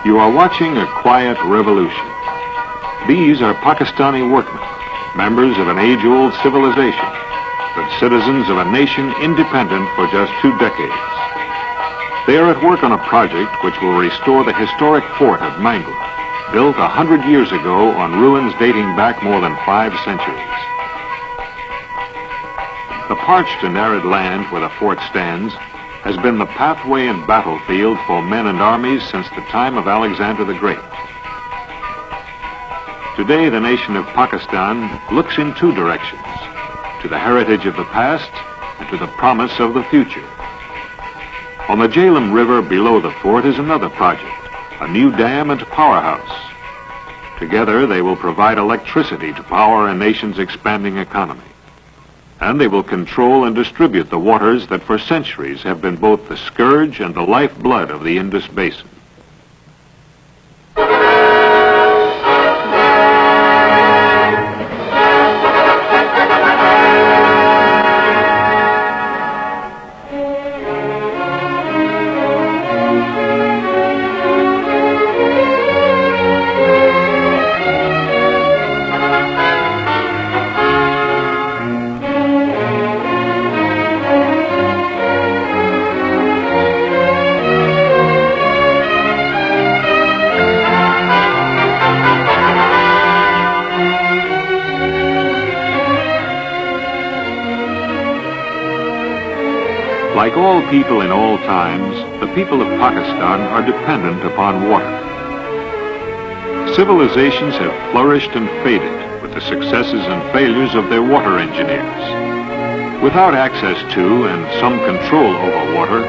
You are watching a quiet revolution. These are Pakistani workmen, members of an age-old civilization, but citizens of a nation independent for just 2 decades. They are at work on a project which will restore the historic fort of Mangla, built 100 years ago on ruins dating back more than 5 centuries. The parched and arid land where the fort stands has been the pathway and battlefield for men and armies since the time of Alexander the Great. Today, the nation of Pakistan looks in 2 directions, to the heritage of the past and to the promise of the future. On the Jhelum River below the fort is another project, a new dam and powerhouse. Together, they will provide electricity to power a nation's expanding economy. And they will control and distribute the waters that for centuries have been both the scourge and the lifeblood of the Indus Basin. Like all people in all times, the people of Pakistan are dependent upon water. Civilizations have flourished and faded with the successes and failures of their water engineers. Without access to and some control over water,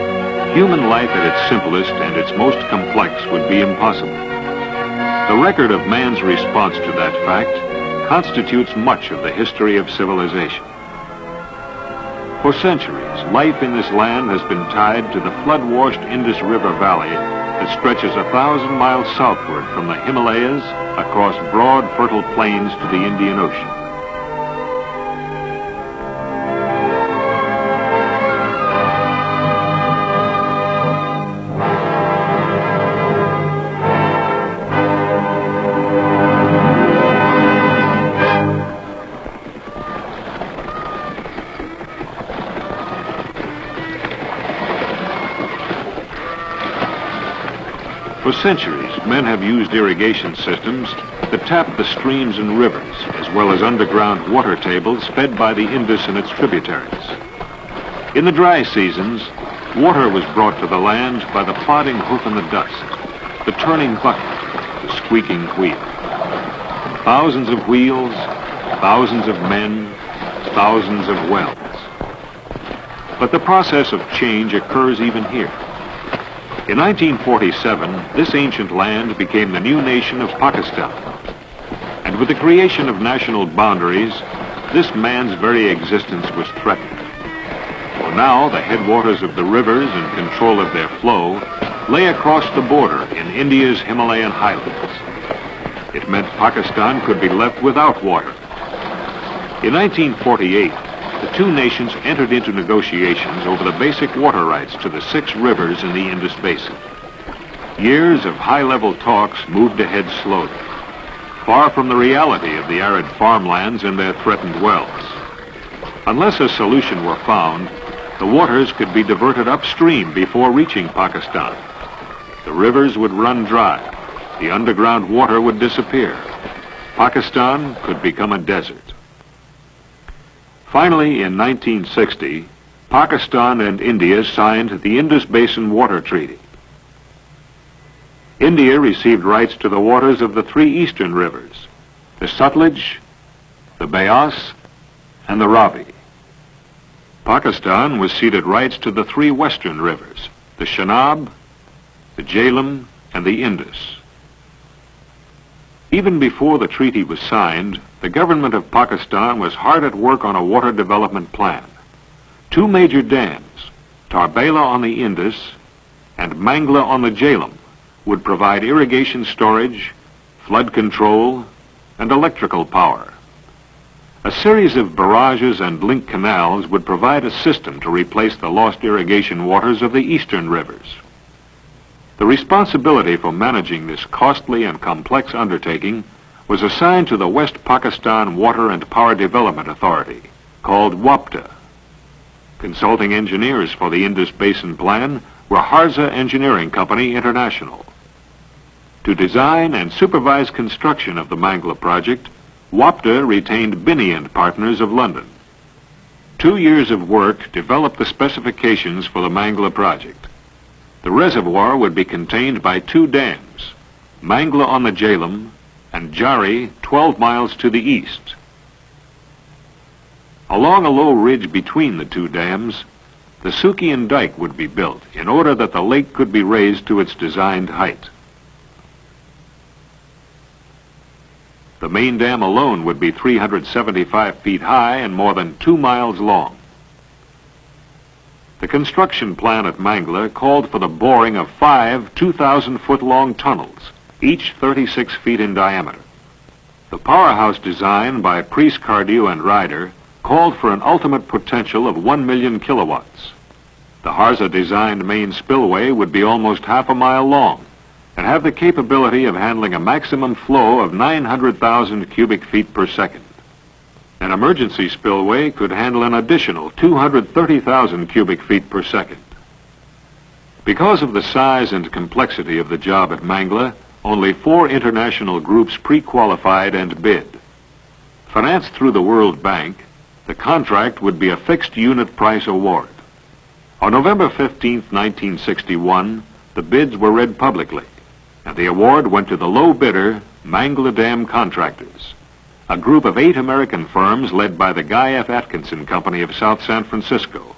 human life at its simplest and its most complex would be impossible. The record of man's response to that fact constitutes much of the history of civilization. For centuries, life in this land has been tied to the flood-washed Indus River Valley that stretches 1,000 miles southward from the Himalayas across broad, fertile plains to the Indian Ocean. For centuries, men have used irrigation systems that tap the streams and rivers, as well as underground water tables fed by the Indus and its tributaries. In the dry seasons, water was brought to the land by the plodding hoof in the dust, the turning bucket, the squeaking wheel. Thousands of wheels, thousands of men, thousands of wells. But the process of change occurs even here. In 1947, this ancient land became the new nation of Pakistan. And with the creation of national boundaries, this man's very existence was threatened. For now, the headwaters of the rivers and control of their flow lay across the border in India's Himalayan highlands. It meant Pakistan could be left without water. In 1948, the 2 nations entered into negotiations over the basic water rights to the 6 rivers in the Indus Basin. Years of high-level talks moved ahead slowly, far from the reality of the arid farmlands and their threatened wells. Unless a solution were found, the waters could be diverted upstream before reaching Pakistan. The rivers would run dry, the underground water would disappear. Pakistan could become a desert. Finally, in 1960, Pakistan and India signed the Indus Basin Water Treaty. India received rights to the waters of the 3 eastern rivers, the Sutlej, the Beas, and the Ravi. Pakistan was ceded rights to the 3 western rivers, the Chenab, the Jhelum, and the Indus. Even before the treaty was signed, the government of Pakistan was hard at work on a water development plan. 2 major dams, Tarbela on the Indus and Mangla on the Jhelum, would provide irrigation storage, flood control, and electrical power. A series of barrages and link canals would provide a system to replace the lost irrigation waters of the eastern rivers. The responsibility for managing this costly and complex undertaking was assigned to the West Pakistan Water and Power Development Authority, called WAPTA. Consulting engineers for the Indus Basin Plan were Harza Engineering Company International. To design and supervise construction of the Mangla project, WAPTA retained Binney and Partners of London. 2 years of work developed the specifications for the Mangla project. The reservoir would be contained by 2 dams, Mangla on the Jhelum and Jari 12 miles to the east. Along a low ridge between the 2 dams, the Sukian Dike would be built in order that the lake could be raised to its designed height. The main dam alone would be 375 feet high and more than 2 miles long. The construction plan at Mangla called for the boring of 5 2,000-foot-long tunnels, each 36 feet in diameter. The powerhouse design by Priest, Cardew and Ryder called for an ultimate potential of 1 million kilowatts. The Harza-designed main spillway would be almost half a mile long and have the capability of handling a maximum flow of 900,000 cubic feet per second. An emergency spillway could handle an additional 230,000 cubic feet per second. Because of the size and complexity of the job at Mangla, only 4 international groups pre-qualified and bid. Financed through the World Bank, the contract would be a fixed unit price award. On November 15, 1961, the bids were read publicly, and the award went to the low bidder, Mangla Dam Contractors, a group of 8 American firms led by the Guy F. Atkinson Company of South San Francisco.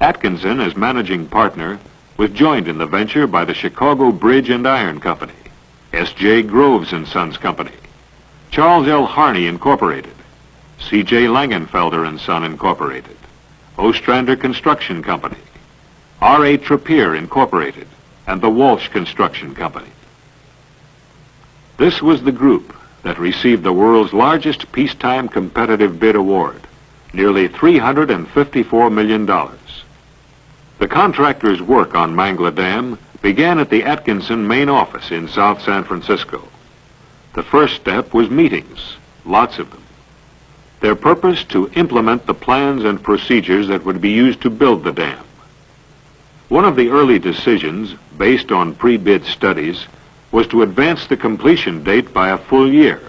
Atkinson, as managing partner, was joined in the venture by the Chicago Bridge and Iron Company, S.J. Groves and Sons Company, Charles L. Harney Incorporated, C.J. Langenfelder and Son Incorporated, Ostrander Construction Company, R.A. Trappier Incorporated, and the Walsh Construction Company. This was the group that received the world's largest peacetime competitive bid award, nearly $354 million. The contractor's work on Mangla Dam began at the Atkinson main office in South San Francisco. The first step was meetings, lots of them. Their purpose to implement the plans and procedures that would be used to build the dam. One of the early decisions, based on pre-bid studies, was to advance the completion date by a full year.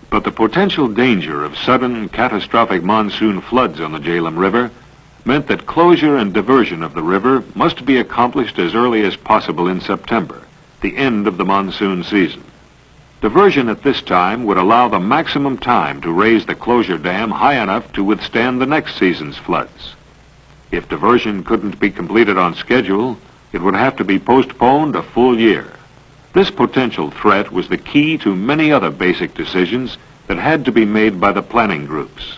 But the potential danger of sudden, catastrophic monsoon floods on the Jhelum River meant that closure and diversion of the river must be accomplished as early as possible in September, the end of the monsoon season. Diversion at this time would allow the maximum time to raise the closure dam high enough to withstand the next season's floods. If diversion couldn't be completed on schedule, it would have to be postponed a full year. This potential threat was the key to many other basic decisions that had to be made by the planning groups.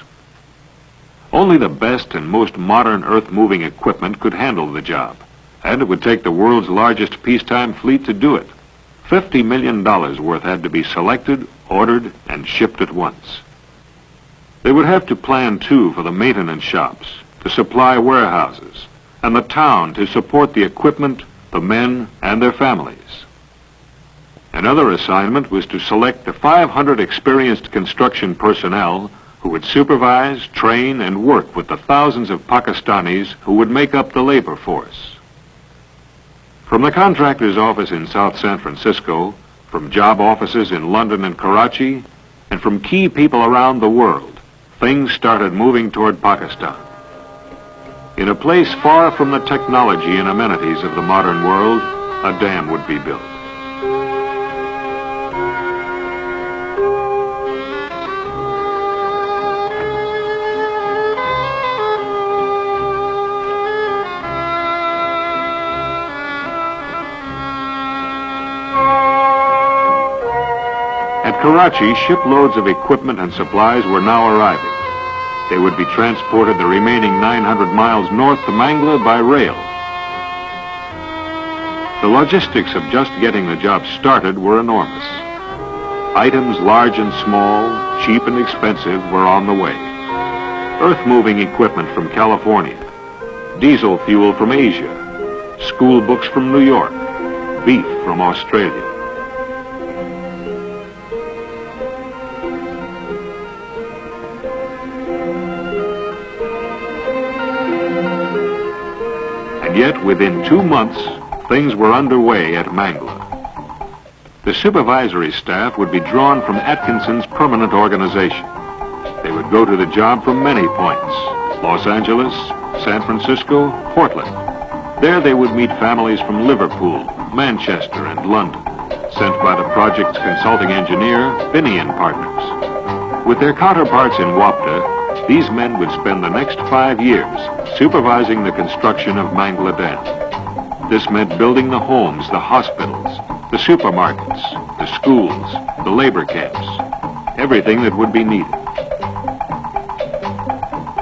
Only the best and most modern earth-moving equipment could handle the job, and it would take the world's largest peacetime fleet to do it. $50 million worth had to be selected, ordered, and shipped at once. They would have to plan, too, for the maintenance shops, to supply warehouses, and the town to support the equipment, the men, and their families. Another assignment was to select the 500 experienced construction personnel who would supervise, train, and work with the thousands of Pakistanis who would make up the labor force. From the contractor's office in South San Francisco, from job offices in London and Karachi, and from key people around the world, things started moving toward Pakistan. In a place far from the technology and amenities of the modern world, a dam would be built. At Karachi, shiploads of equipment and supplies were now arriving. They would be transported the remaining 900 miles north to Mangla by rail. The logistics of just getting the job started were enormous. Items large and small, cheap and expensive, were on the way. Earth-moving equipment from California, diesel fuel from Asia, school books from New York, beef from Australia. And yet, within 2 months, things were underway at Mangla. The supervisory staff would be drawn from Atkinson's permanent organization. They would go to the job from many points: Los Angeles, San Francisco, Portland. There they would meet families from Liverpool, Manchester, and London, sent by the project's consulting engineer, Binney and Partners. With their counterparts in Wapta, these men would spend the next 5 years supervising the construction of Mangla Dam. This meant building the homes, the hospitals, the supermarkets, the schools, the labor camps, everything that would be needed.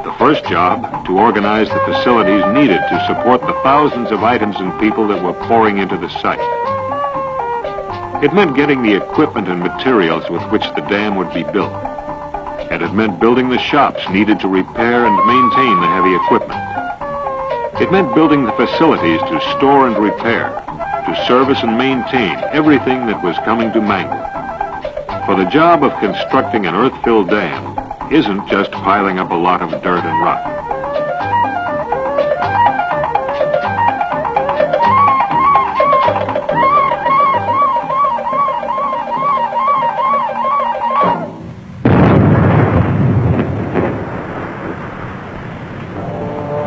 The first job, to organize the facilities needed to support the thousands of items and people that were pouring into the site. It meant getting the equipment and materials with which the dam would be built. And it meant building the shops needed to repair and maintain the heavy equipment. It meant building the facilities to store and repair, to service and maintain everything that was coming to Mangla. For the job of constructing an earth-filled dam isn't just piling up a lot of dirt and rock.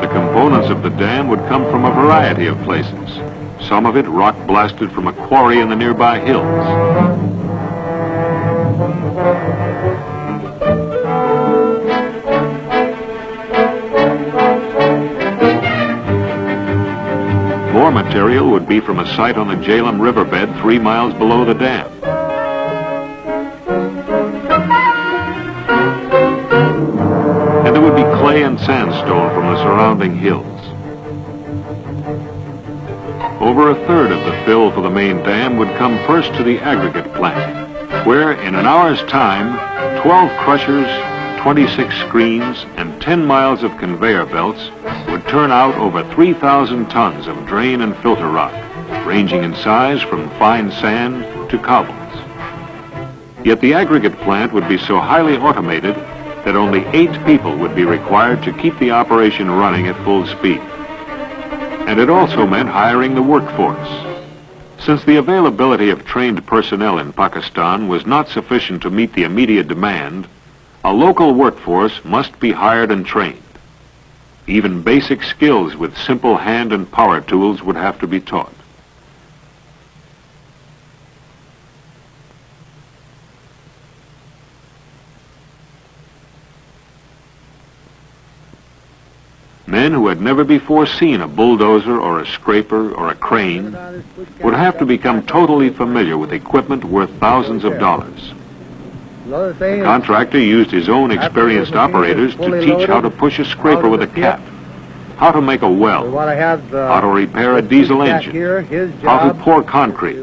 The components of the dam would come from a variety of places. Some of it rock blasted from a quarry in the nearby hills. More material would be from a site on the Jhelum riverbed 3 miles below the dam. And there would be clay and sandstone from the surrounding hills. Over a third of the fill for the main dam would come first to the aggregate plant, where in an hour's time, 12 crushers, 26 screens, and 10 miles of conveyor belts would turn out over 3,000 tons of drain and filter rock, ranging in size from fine sand to cobbles. Yet the aggregate plant would be so highly automated that only 8 people would be required to keep the operation running at full speed. And it also meant hiring the workforce. Since the availability of trained personnel in Pakistan was not sufficient to meet the immediate demand, a local workforce must be hired and trained. Even basic skills with simple hand and power tools would have to be taught. Men who had never before seen a bulldozer or a scraper or a crane would have to become totally familiar with equipment worth thousands of dollars. The contractor used his own experienced operators to teach how to push a scraper with a cap, how to make a well, how to repair a diesel engine, how to pour concrete.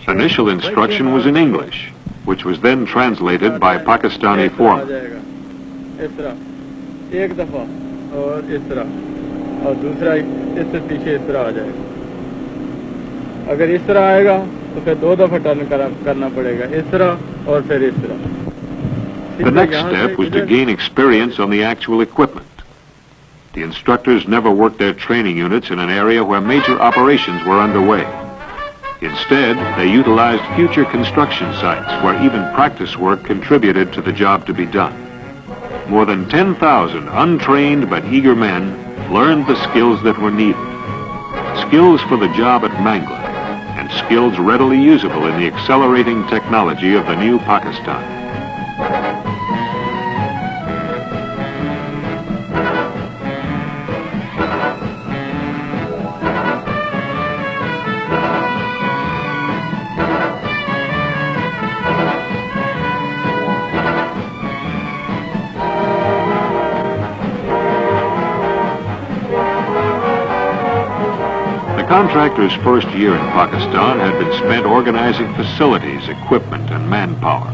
Initial instruction was in English, which was then translated by Pakistani foremen. और इस तरह और दूसरा इससे पीछे इस तरह आ जाएगा अगर इस तरह आएगा तो फिर 2 दफा टर्न करना पड़ेगा इस तरह और फिर इस तरह The next step was to gain experience on the actual equipment. The instructors never worked their training units in an area where major operations were underway. Instead, they utilized future construction sites where even practice work contributed to the job to be done. More than 10,000 untrained but eager men learned the skills that were needed. Skills for the job at Mangla, and skills readily usable in the accelerating technology of the new Pakistan. The contractor's first year in Pakistan had been spent organizing facilities, equipment, and manpower.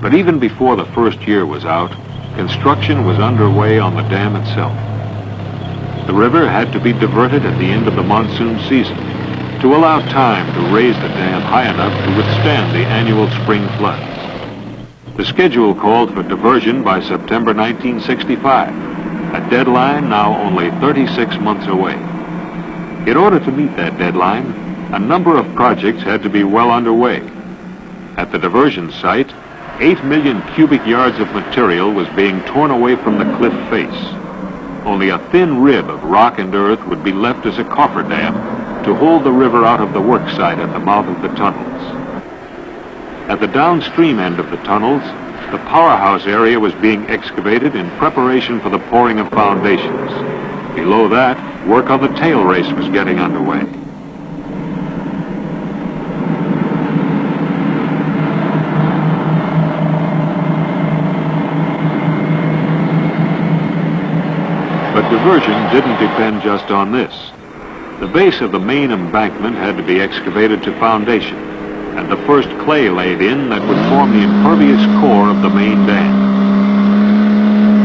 But even before the first year was out, construction was underway on the dam itself. The river had to be diverted at the end of the monsoon season to allow time to raise the dam high enough to withstand the annual spring floods. The schedule called for diversion by September 1965, a deadline now only 36 months away. In order to meet that deadline, a number of projects had to be well underway. At the diversion site, 8 million cubic yards of material was being torn away from the cliff face. Only a thin rib of rock and earth would be left as a cofferdam to hold the river out of the work site at the mouth of the tunnels. At the downstream end of the tunnels, the powerhouse area was being excavated in preparation for the pouring of foundations. Below that, work on the tail race was getting underway. But diversion didn't depend just on this. The base of the main embankment had to be excavated to foundation, and the first clay laid in that would form the impervious core of the main dam.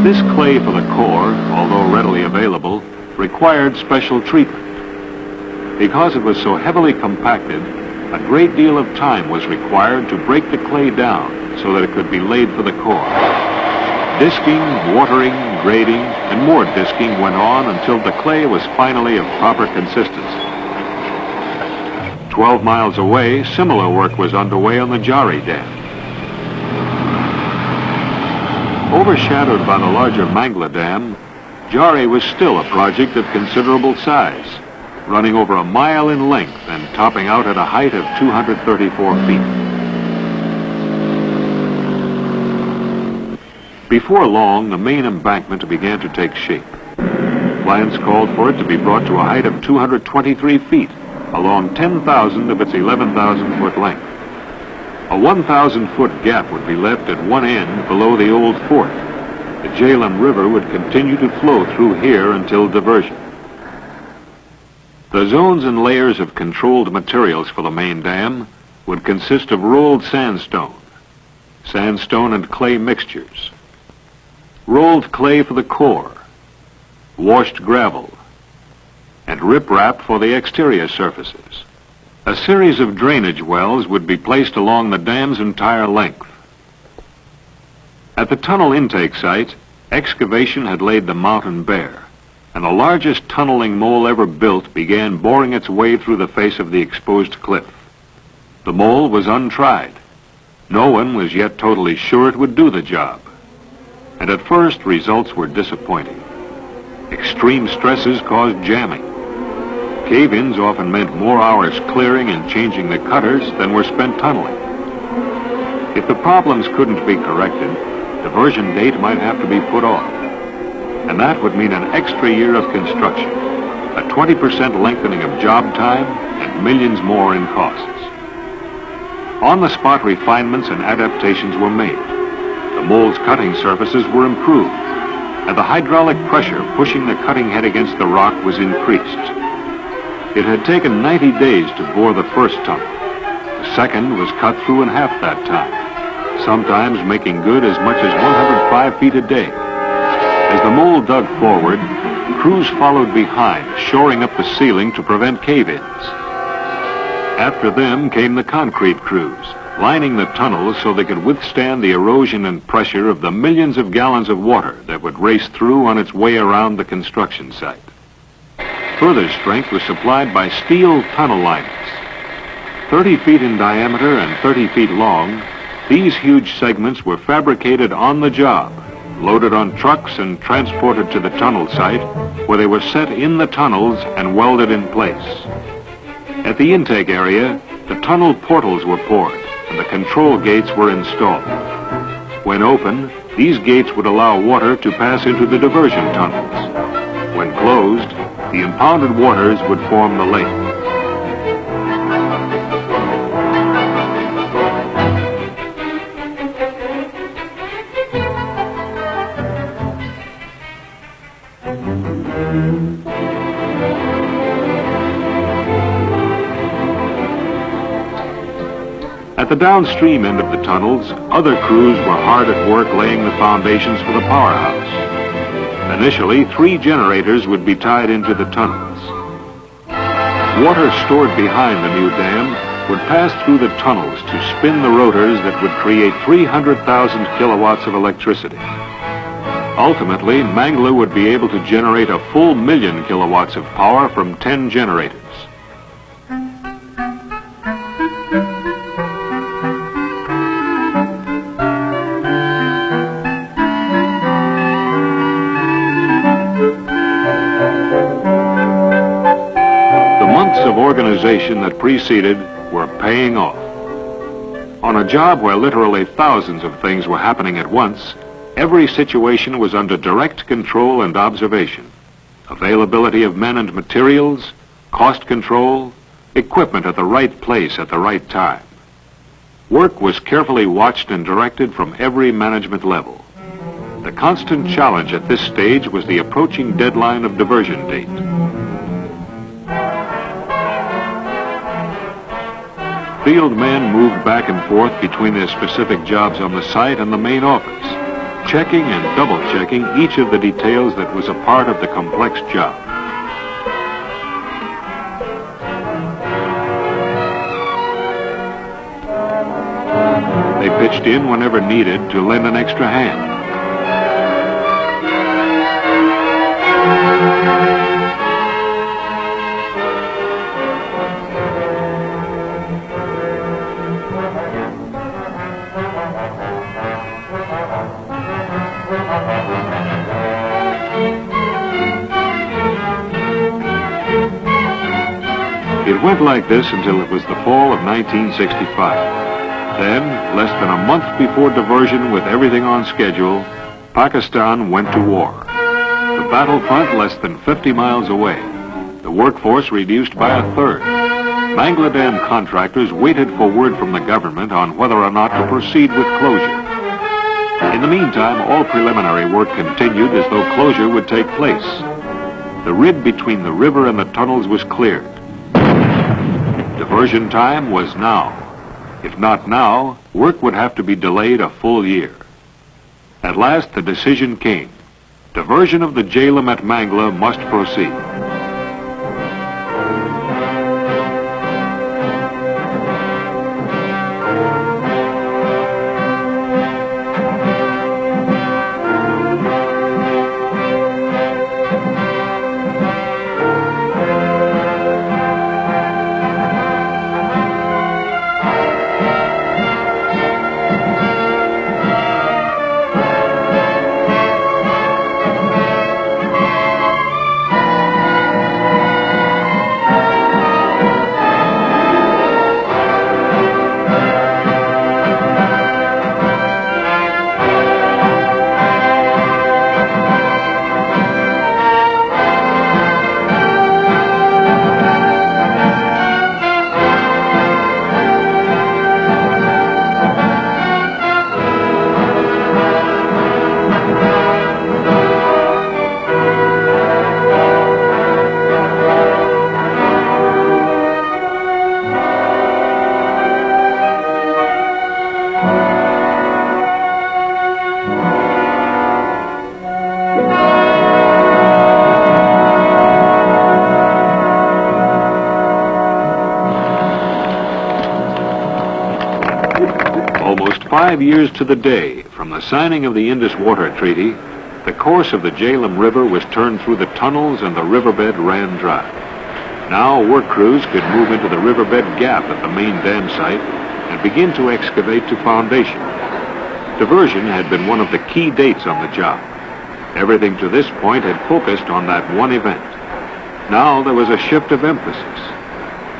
This clay for the core, although readily available, required special treatment. Because it was so heavily compacted, a great deal of time was required to break the clay down so that it could be laid for the core. Disking, watering, grading, and more disking went on until the clay was finally of proper consistency. 12 miles away, similar work was underway on the Jari Dam. Overshadowed by the larger Mangla Dam, Jari was still a project of considerable size, running over a mile in length and topping out at a height of 234 feet. Before long, the main embankment began to take shape. Plans called for it to be brought to a height of 223 feet, along 10,000 of its 11,000-foot length. A 1,000-foot gap would be left at one end below the old fort. The Jhelum River would continue to flow through here until diversion. The zones and layers of controlled materials for the main dam would consist of rolled sandstone and clay mixtures, rolled clay for the core, washed gravel, and riprap for the exterior surfaces. A series of drainage wells would be placed along the dam's entire length. At the tunnel intake site, excavation had laid the mountain bare, and the largest tunneling mole ever built began boring its way through the face of the exposed cliff. The mole was untried. No one was yet totally sure it would do the job. And at first, results were disappointing. Extreme stresses caused jamming. Cave-ins often meant more hours clearing and changing the cutters than were spent tunneling. If the problems couldn't be corrected, diversion date might have to be put off. And that would mean an extra year of construction, a 20% lengthening of job time, and millions more in costs. On-the-spot refinements and adaptations were made. The mole's cutting surfaces were improved, and the hydraulic pressure pushing the cutting head against the rock was increased. It had taken 90 days to bore the first tunnel. The second was cut through in half that time, sometimes making good as much as 105 feet a day. As the mole dug forward, crews followed behind, shoring up the ceiling to prevent cave-ins. After them came the concrete crews, lining the tunnels so they could withstand the erosion and pressure of the millions of gallons of water that would race through on its way around the construction site. Further strength was supplied by steel tunnel liners. 30 feet in diameter and 30 feet long, these huge segments were fabricated on the job, loaded on trucks and transported to the tunnel site, where they were set in the tunnels and welded in place. At the intake area, the tunnel portals were poured, and the control gates were installed. When open, these gates would allow water to pass into the diversion tunnels. When closed, the impounded waters would form the lake. At the downstream end of the tunnels, other crews were hard at work laying the foundations for the powerhouse. Initially, 3 generators would be tied into the tunnels. Water stored behind the new dam would pass through the tunnels to spin the rotors that would create 300,000 kilowatts of electricity. Ultimately, Mangla would be able to generate a full 1,000,000 kilowatts of power from 10 generators. The months of organization that preceded were paying off. On a job where literally thousands of things were happening at once, every situation was under direct control and observation. Availability of men and materials, cost control, equipment at the right place at the right time. Work was carefully watched and directed from every management level. The constant challenge at this stage was the approaching deadline of diversion date. Field men moved back and forth between their specific jobs on the site and the main office, checking and double-checking each of the details that was a part of the complex job. They pitched in whenever needed to lend an extra hand. It went like this until it was the fall of 1965. Then, less than a month before diversion with everything on schedule, Pakistan went to war. The battlefront less than 50 miles away. The workforce reduced by a third. Mangla Dam contractors waited for word from the government on whether or not to proceed with closure. In the meantime, all preliminary work continued as though closure would take place. The rid between the river and the tunnels was cleared. Diversion time was now. If not now, work would have to be delayed a full year. At last, the decision came. Diversion of the Jhelum at Mangla must proceed. Almost 5 years to the day from the signing of the Indus Water Treaty, the course of the Jhelum River was turned through the tunnels and the riverbed ran dry. Now work crews could move into the riverbed gap at the main dam site and begin to excavate to foundation. Diversion had been one of the key dates on the job. Everything to this point had focused on that one event. Now there was a shift of emphasis.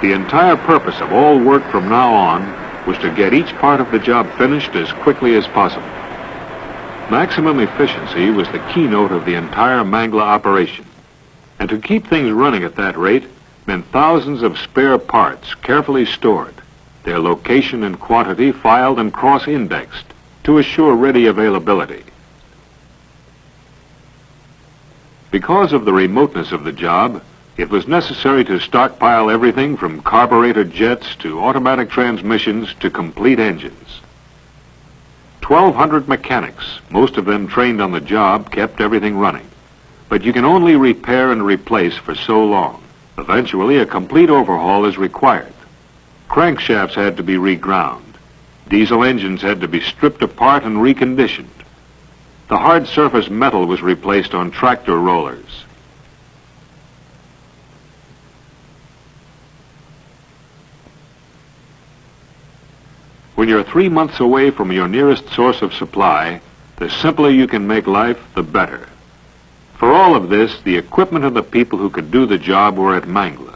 The entire purpose of all work from now on was to get each part of the job finished as quickly as possible. Maximum efficiency was the keynote of the entire Mangla operation. And to keep things running at that rate meant thousands of spare parts carefully stored, their location and quantity filed and cross-indexed to assure ready availability. Because of the remoteness of the job, it was necessary to stockpile everything from carburetor jets to automatic transmissions to complete engines. 1,200 mechanics, most of them trained on the job, kept everything running. But you can only repair and replace for so long. Eventually, a complete overhaul is required. Crankshafts had to be reground. Diesel engines had to be stripped apart and reconditioned. The hard surface metal was replaced on tractor rollers. When you're 3 months away from your nearest source of supply, the simpler you can make life, the better. For all of this, the equipment and the people who could do the job were at Mangla.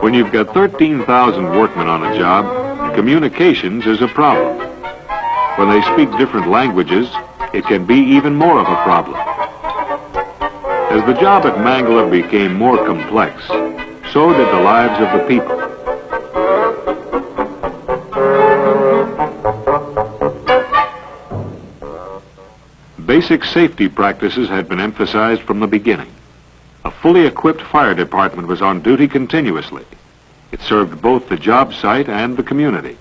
When you've got 13,000 workmen on a job, communications is a problem. When they speak different languages, it can be even more of a problem. As the job at Mangla became more complex, so did the lives of the people. Basic safety practices had been emphasized from the beginning. A fully equipped fire department was on duty continuously. It served both the job site and the community.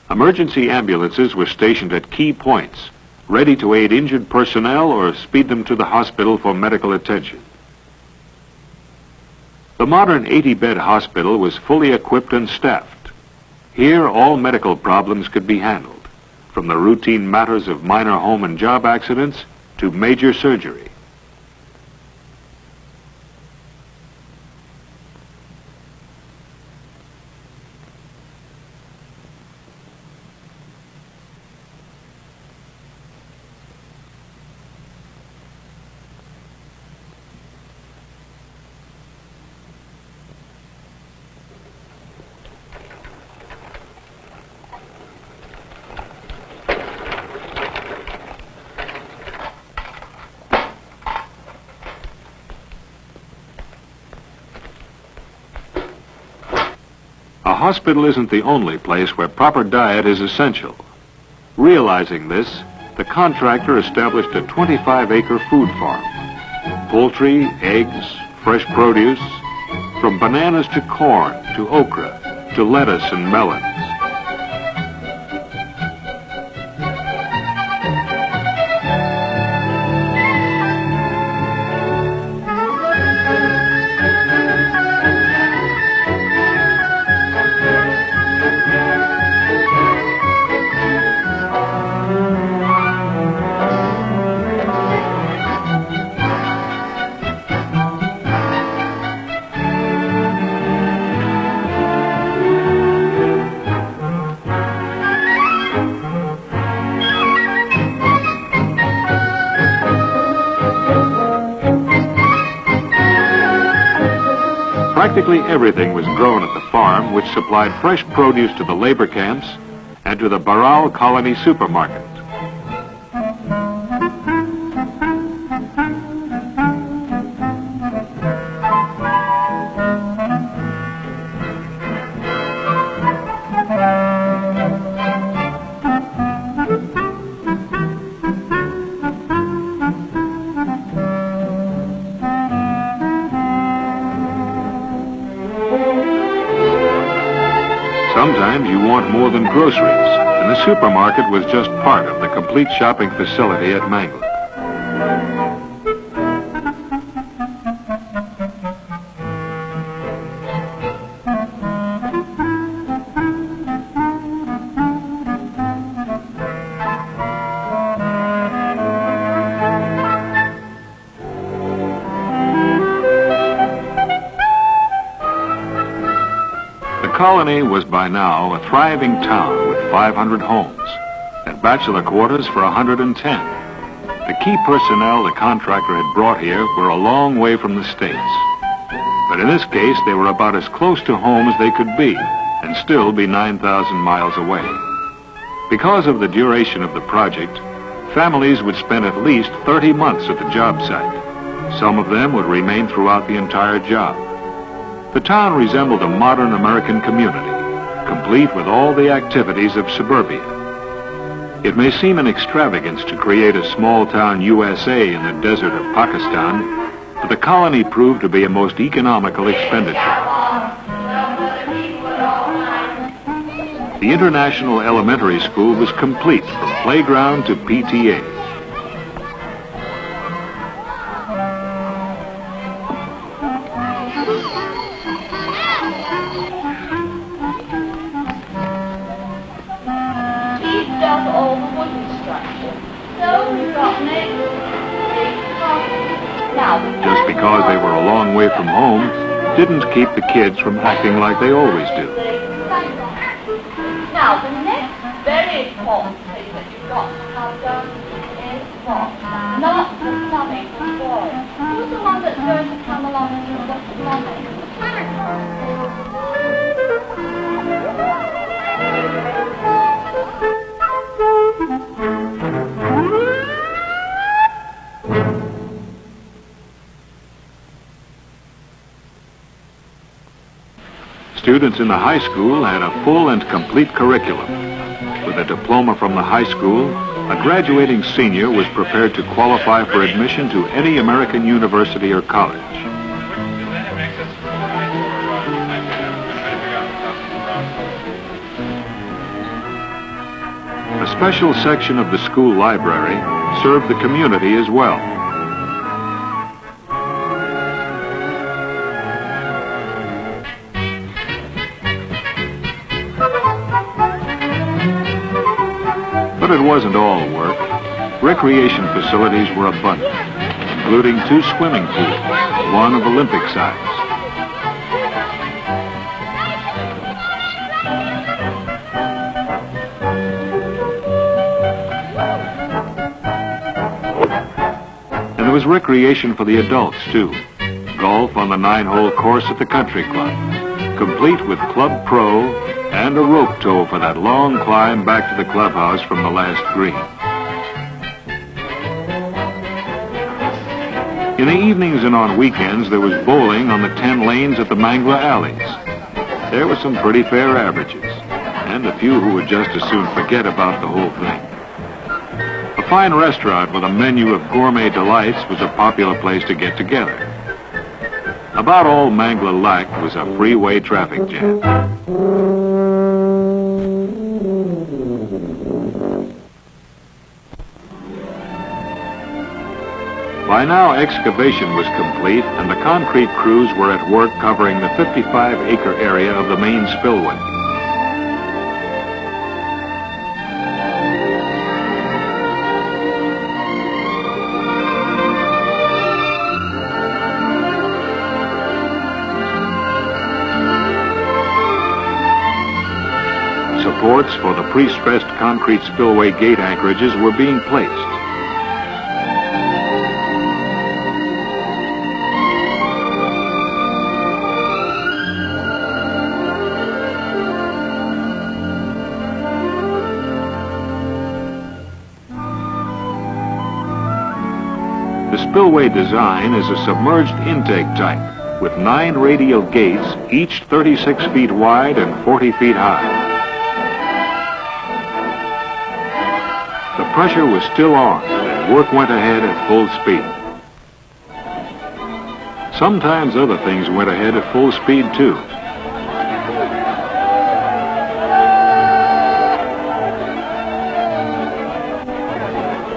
Emergency ambulances were stationed at key points, ready to aid injured personnel or speed them to the hospital for medical attention. The modern 80-bed hospital was fully equipped and staffed. Here, all medical problems could be handled, from the routine matters of minor home and job accidents to major surgery. A hospital isn't the only place where proper diet is essential. Realizing this, the contractor established a 25-acre food farm. Poultry, eggs, fresh produce, from bananas to corn, to okra, to lettuce and melons. Practically everything was grown at the farm, which supplied fresh produce to the labor camps and to the Baral Colony supermarket. Sometimes you want more than groceries, and the supermarket was just part of the complete shopping facility at Mangla. The colony was by now a thriving town with 500 homes and bachelor quarters for 110. The key personnel the contractor had brought here were a long way from the States. But in this case, they were about as close to home as they could be and still be 9,000 miles away. Because of the duration of the project, families would spend at least 30 months at the job site. Some of them would remain throughout the entire job. The town resembled a modern American community, complete with all the activities of suburbia. It may seem an extravagance to create a small-town USA in the desert of Pakistan, but the colony proved to be a most economical expenditure. The International Elementary School was complete from playground to PTA. He does all the wooden structure. So we've got next. Just because they were a long way from home didn't keep the kids from acting like they always do. Now, the next very important thing that you've got to have done is what? Not the plumbing for it. Who's the one that's going to come along and do the plumbing? Students in the high school had a full and complete curriculum. With a diploma from the high school, a graduating senior was prepared to qualify for admission to any American university or college. A special section of the school library served the community as well. But it wasn't all work. Recreation facilities were abundant, including 2 swimming pools, one of Olympic size. And there was recreation for the adults, too. Golf on the 9-hole course at the country club, complete with Club Pro and a rope tow for that long climb back to the clubhouse from the last green. In the evenings and on weekends, there was bowling on the 10 lanes at the Mangla alleys. There were some pretty fair averages, and a few who would just as soon forget about the whole thing. A fine restaurant with a menu of gourmet delights was a popular place to get together. About all Mangla lacked was a freeway traffic jam. By now, excavation was complete, and the concrete crews were at work covering the 55-acre area of the main spillway. Supports for the pre-stressed concrete spillway gate anchorages were being placed. The spillway design is a submerged intake type with 9 radial gates, each 36 feet wide and 40 feet high. The pressure was still on, and work went ahead at full speed. Sometimes other things went ahead at full speed, too.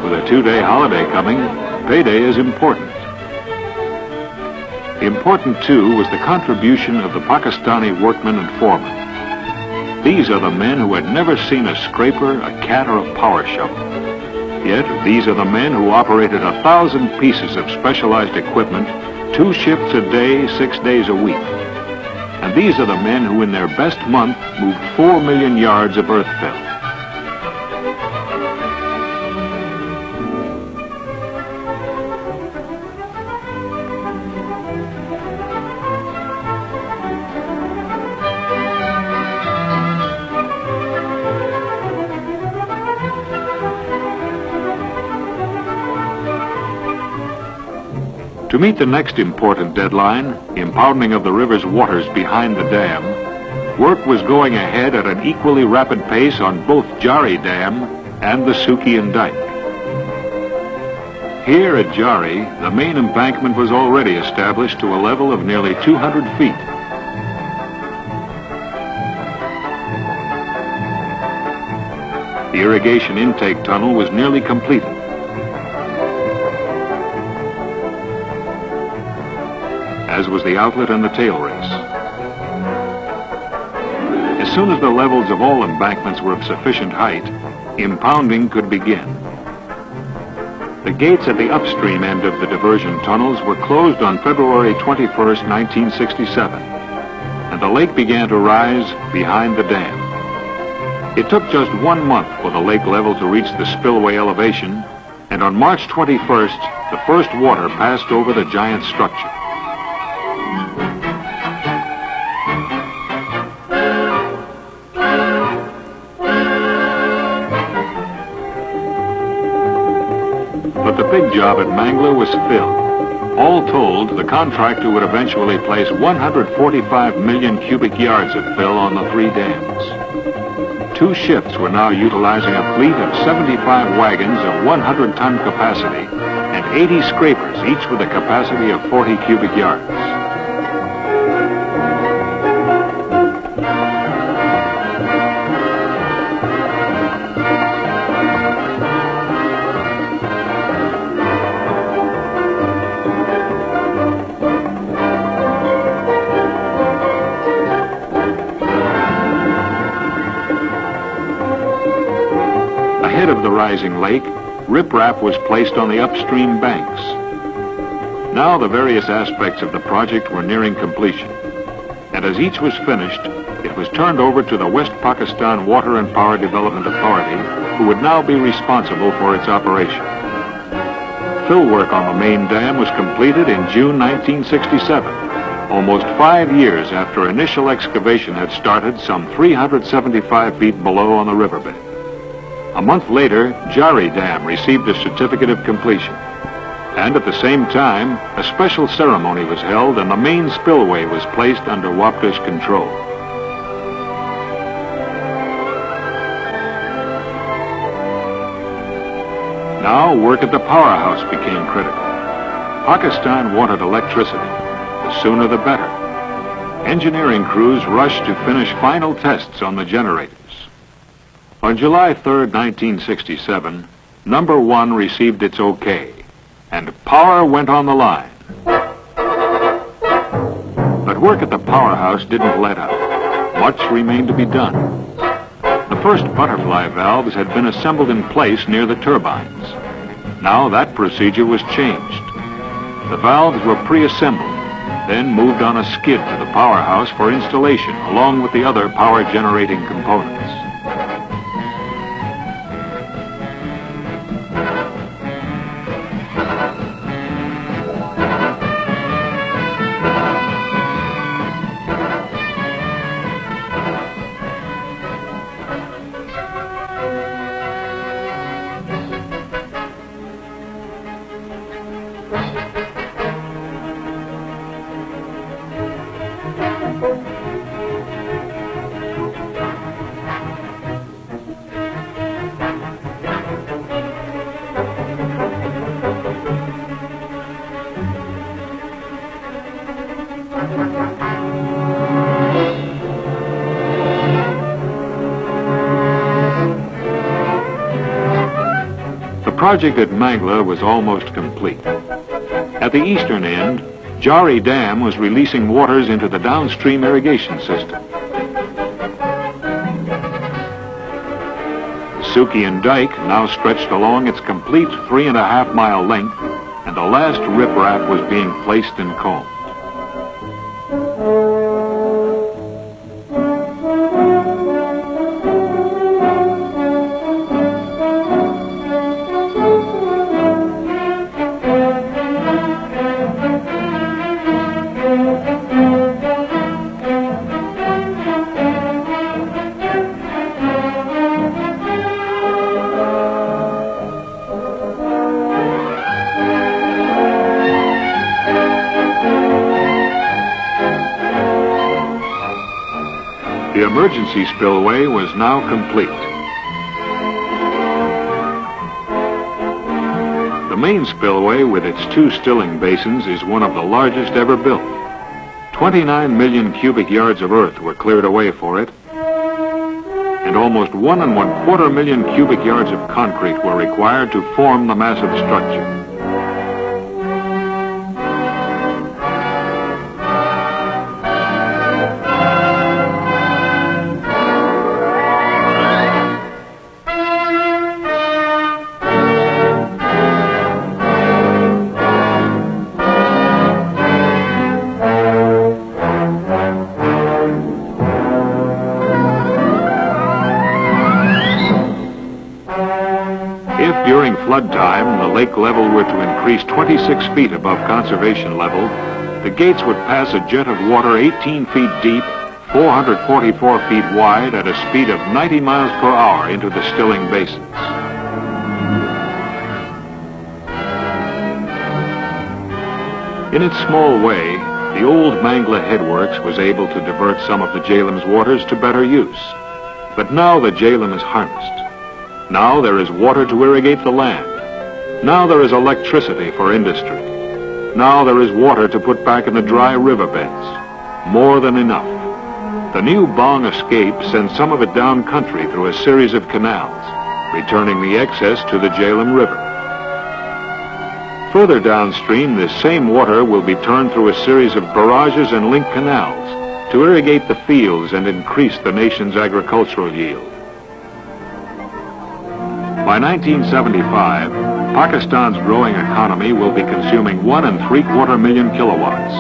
With a 2-day holiday coming, payday is important. Important, too, was the contribution of the Pakistani workmen and foremen. These are the men who had never seen a scraper, a cat, or a power shovel. Yet, these are the men who operated 1,000 pieces of specialized equipment, 2 shifts a day, 6 days a week. And these are the men who, in their best month, moved 4 million yards of earth fill. To meet the next important deadline, impounding of the river's waters behind the dam, work was going ahead at an equally rapid pace on both Jari Dam and the Sukian Dike. Here at Jari, the main embankment was already established to a level of nearly 200 feet. The irrigation intake tunnel was nearly completed. As was the outlet and the tail race. As soon as the levels of all embankments were of sufficient height, impounding could begin. The gates at the upstream end of the diversion tunnels were closed on February 21st, 1967, and the lake began to rise behind the dam. It took just 1 month for the lake level to reach the spillway elevation, and on March 21st, the first water passed over the giant structure. But the big job at Mangla was fill. All told, the contractor would eventually place 145 million cubic yards of fill on the 3 dams. 2 shifts were now utilizing a fleet of 75 wagons of 100-ton capacity and 80 scrapers, each with a capacity of 40 cubic yards. Ahead of the rising lake, riprap was placed on the upstream banks. Now the various aspects of the project were nearing completion, and as each was finished, it was turned over to the West Pakistan Water and Power Development Authority, who would now be responsible for its operation. Fill work on the main dam was completed in June 1967, almost 5 years after initial excavation had started some 375 feet below on the riverbed. A month later, Jari Dam received a certificate of completion. And at the same time, a special ceremony was held and the main spillway was placed under Wapda's control. Now, work at the powerhouse became critical. Pakistan wanted electricity. The sooner the better. Engineering crews rushed to finish final tests on the generators. On July 3rd, 1967, number 1 received its okay, and power went on the line. But work at the powerhouse didn't let up. Much remained to be done. The first butterfly valves had been assembled in place near the turbines. Now that procedure was changed. The valves were pre-assembled, then moved on a skid to the powerhouse for installation, along with the other power-generating components. The project at Mangla was almost complete. At the eastern end, Jari Dam was releasing waters into the downstream irrigation system. The Sukian Dike now stretched along its complete 3.5-mile length, and the last riprap was being placed and combed. The emergency spillway was now complete. The main spillway with its 2 stilling basins is one of the largest ever built. 29 million cubic yards of earth were cleared away for it, and almost 1¼ million cubic yards of concrete were required to form the massive structure. If during flood time the lake level were to increase 26 feet above conservation level, the gates would pass a jet of water 18 feet deep, 444 feet wide at a speed of 90 miles per hour into the Stilling basins. In its small way, the old Mangla headworks was able to divert some of the Jalem's waters to better use. But now the Jalem is harnessed. Now there is water to irrigate the land. Now there is electricity for industry. Now there is water to put back in the dry riverbeds. More than enough. The new Bong escape sends some of it down country through a series of canals, returning the excess to the Jalem River. Further downstream, this same water will be turned through a series of barrages and link canals to irrigate the fields and increase the nation's agricultural yield. By 1975, Pakistan's growing economy will be consuming 1¾ million kilowatts.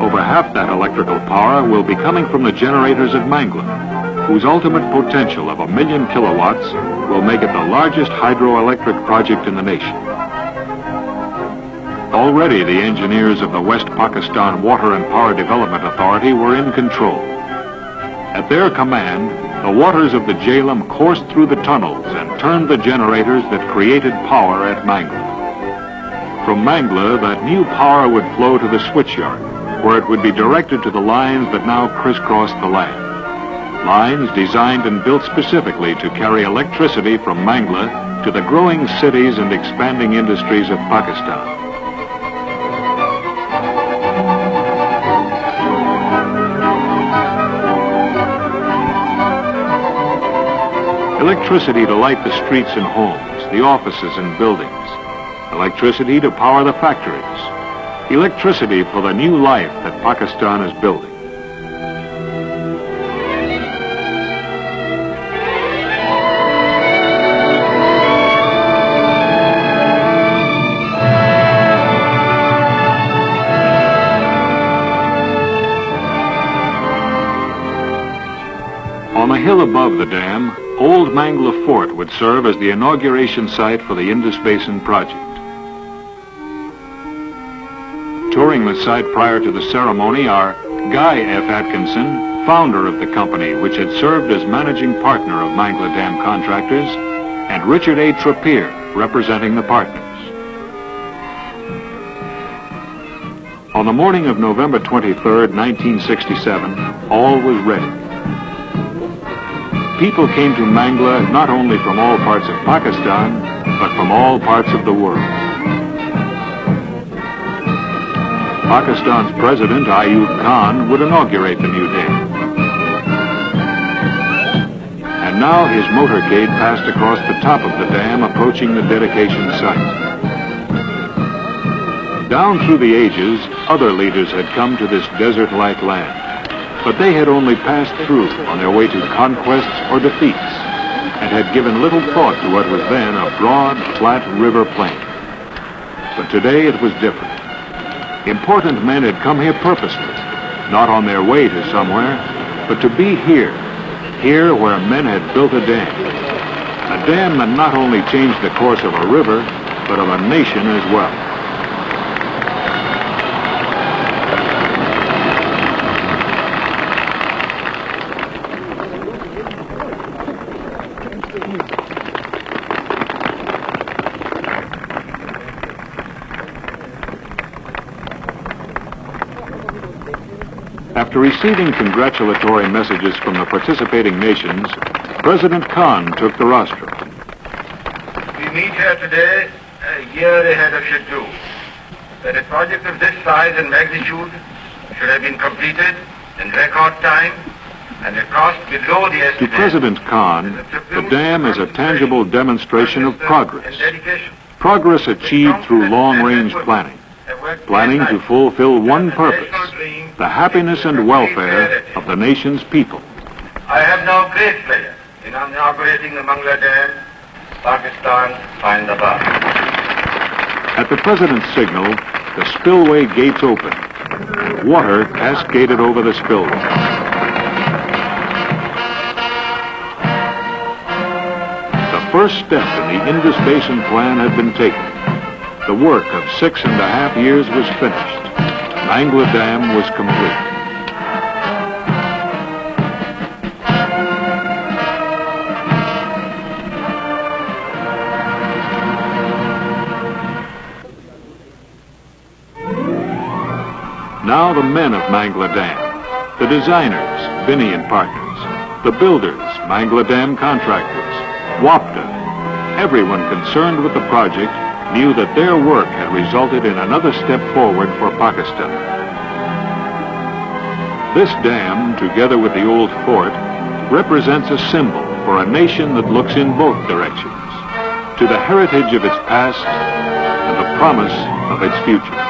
Over half that electrical power will be coming from the generators at Mangla, whose ultimate potential of 1 million kilowatts will make it the largest hydroelectric project in the nation. Already the engineers of the West Pakistan Water and Power Development Authority were in control. At their command, the waters of the Jalem coursed through the tunnels and turned the generators that created power at Mangla. From Mangla, that new power would flow to the switchyard, where it would be directed to the lines that now crisscross the land. Lines designed and built specifically to carry electricity from Mangla to the growing cities and expanding industries of Pakistan. Electricity to light the streets and homes, the offices and buildings. Electricity to power the factories. Electricity for the new life that Pakistan is building. On the hill above the dam, Old Mangla Fort would serve as the inauguration site for the Indus Basin project. Touring the site prior to the ceremony are Guy F. Atkinson, founder of the company which had served as managing partner of Mangla Dam Contractors, and Richard A. Trappier, representing the partners. On the morning of November 23rd, 1967, all was ready. People came to Mangla not only from all parts of Pakistan, but from all parts of the world. Pakistan's President Ayub Khan would inaugurate the new dam. And now his motorcade passed across the top of the dam, approaching the dedication site. Down through the ages, other leaders had come to this desert-like land. But they had only passed through on their way to conquests or defeats, and had given little thought to what was then a broad, flat river plain. But today it was different. Important men had come here purposely, not on their way to somewhere, but to be here, here where men had built a dam. A dam that not only changed the course of a river, but of a nation as well. After receiving congratulatory messages from the participating nations, President Khan took the rostrum. We meet here today a year ahead of schedule. That a project of this size and magnitude should have been completed in record time and the cost below the To estimate. President Khan, the dam is a tangible demonstration of progress. And dedication. Progress achieved through long-range planning. Planning to fulfill one purpose, the happiness and welfare of the nation's people. I have now great pleasure in inaugurating the Mangla Dam, Pakistan, Zindabad. At the President's signal, the spillway gates opened. Water cascaded over the spillway. The first step in the Indus Basin Plan had been taken. The work of 6.5 years was finished. Mangla Dam was complete. Now the men of Mangla Dam, the designers, Binney and Partners, the builders, Mangla Dam contractors, WAPDA, everyone concerned with the project knew that their work had resulted in another step forward for Pakistan. This dam, together with the old fort, represents a symbol for a nation that looks in both directions, to the heritage of its past and the promise of its future.